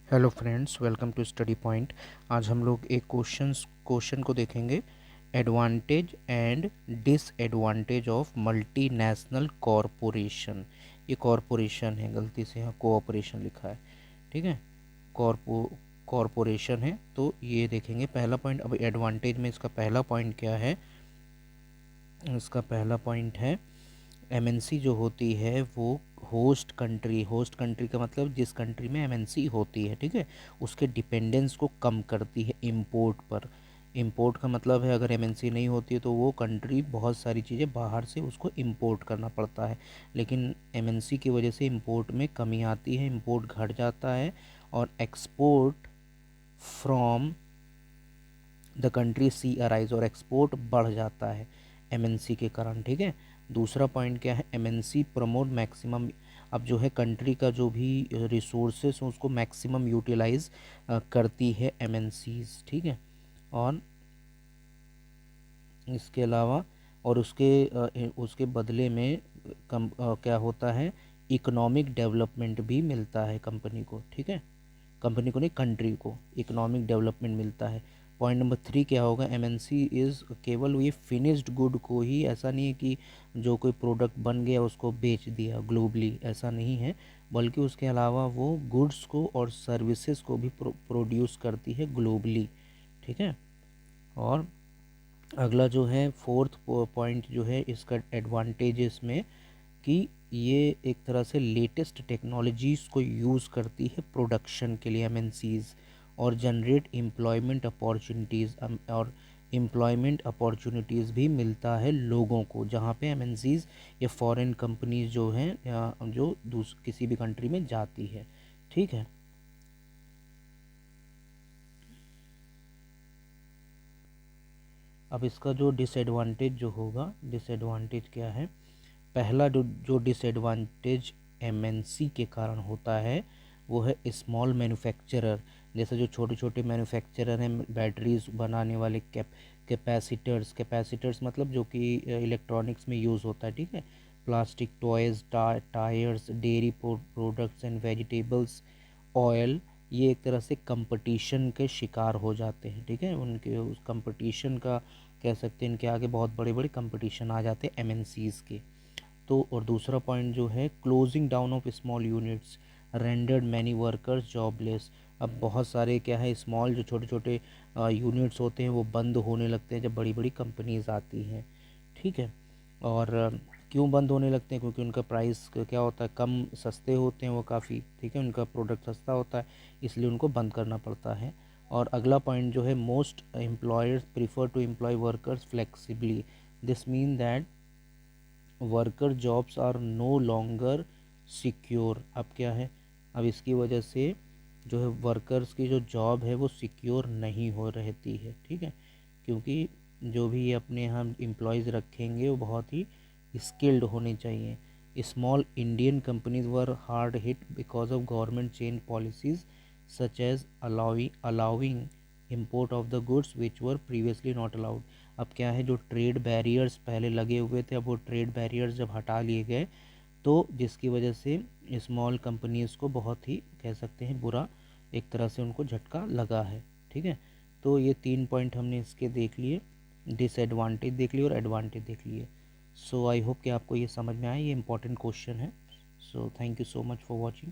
Hello friends, welcome to study point. आज हम लोग एक क्वेश्चन को देखेंगे। Advantage and disadvantage of multinational corporation. ये कॉरपोरेशन है, गलती से यहाँ कोऑपरेशन लिखा है, ठीक है। कॉरपोरेशन है, तो ये देखेंगे पहला पॉइंट। अब एडवांटेज में इसका पहला पॉइंट क्या है? इसका पहला पॉइंट है एमएनसी जो होती है वो होस्ट कंट्री का मतलब जिस कंट्री में एमएनसी होती है, ठीक है, उसके डिपेंडेंस को कम करती है इंपोर्ट पर। इंपोर्ट का मतलब है अगर एमएनसी नहीं होती है तो वो कंट्री बहुत सारी चीज़ें बाहर से उसको इंपोर्ट करना पड़ता है, लेकिन एमएनसी की वजह से इंपोर्ट में कमी आती है, इंपोर्ट घट जाता है और export from the country see arise, और एक्सपोर्ट बढ़ जाता है एमएनसी के कारण, ठीक है। दूसरा पॉइंट क्या है? MNC promote maximum. अब जो है कंट्री का जो भी रिसोर्सेस हैं उसको मैक्सिमम यूटिलाइज करती है एमएनसीज, ठीक है। और इसके अलावा और उसके बदले में क्या होता है? इकोनॉमिक डेवलपमेंट भी मिलता है कंपनी को, ठीक है। कंपनी को नहीं, कंट्री को इकोनॉमिक डेवलपमेंट मिलता है। पॉइंट नंबर 3 क्या होगा? एमएनसी इज़ केवल ये फिनिश्ड गुड को ही, ऐसा नहीं है कि जो कोई प्रोडक्ट बन गया उसको बेच दिया ग्लोबली, ऐसा नहीं है, बल्कि उसके अलावा वो गुड्स को और सर्विसेज को भी प्रोड्यूस करती है ग्लोबली, ठीक है। और अगला जो है फोर्थ पॉइंट जो है इसका एडवांटेजेस में, कि ये एक तरह से लेटेस्ट टेक्नोलॉजीज़ को यूज़ करती है प्रोडक्शन के लिए एमएनसीज, और जनरेट एम्प्लॉयमेंट अपॉर्चुनिटीज़, और एम्प्लॉयमेंट अपॉर्चुनिटीज़ भी मिलता है लोगों को जहाँ पे एमएनसीज या फॉरेन कंपनीज जो हैं या जो किसी भी कंट्री में जाती है, ठीक है। अब इसका जो डिसएडवांटेज जो होगा, डिसएडवांटेज क्या है? पहला जो डिसएडवांटेज एमएनसी के कारण होता है वो है स्मॉल मैन्युफैक्चरर। जैसे जो छोटे छोटे मैन्युफैक्चरर हैं बैटरीज बनाने वाले, कैपेसिटर्स मतलब जो कि इलेक्ट्रॉनिक्स में यूज़ होता है, ठीक है। Plastic toys, tyres, dairy products and vegetables, oil, ये एक तरह से कंपटीशन के शिकार हो जाते हैं, ठीक है। उनके उस कंपटीशन का कह सकते हैं, इनके आगे बहुत बड़े बड़े कंपटीशन आ जाते हैं एमएनसीज़ के। तो और दूसरा पॉइंट जो है closing down of small units rendered many workers jobless. अब बहुत सारे क्या है, स्मॉल जो छोटे छोटे यूनिट्स होते हैं वो बंद होने लगते हैं जब बड़ी बड़ी कंपनीज आती हैं, ठीक है। और क्यों बंद होने लगते हैं? क्योंकि उनका प्राइस क्या होता है, कम सस्ते होते हैं वो काफ़ी, ठीक है, उनका प्रोडक्ट सस्ता होता है, इसलिए उनको बंद करना पड़ता है। और अगला पॉइंट जो है most employers prefer to employ workers flexibly. This mean that worker jobs are no longer secure. अब क्या है? अब इसकी वजह से जो है वर्कर्स की जो जॉब है वो सिक्योर नहीं हो रहती है, ठीक है, क्योंकि जो भी ये अपने यहाँ एम्प्लॉयज़ रखेंगे वो बहुत ही स्किल्ड होने चाहिए। Small Indian companies were hard hit because of government change policies such as allowing import of the goods which were previously not allowed। अब क्या है, जो ट्रेड बैरियर्स पहले लगे हुए थे अब वो ट्रेड बैरियर्स जब हटा लिए गए तो जिसकी वजह से स्मॉल कंपनीज़ को बहुत ही कह सकते हैं बुरा एक तरह से उनको झटका लगा है, ठीक है। तो ये 3 पॉइंट हमने इसके देख लिए, डिसएडवांटेज देख लिए और एडवांटेज देख लिए। सो आई होप कि आपको ये समझ में आए, ये इंपॉर्टेंट क्वेश्चन है। So thank you so much for watching.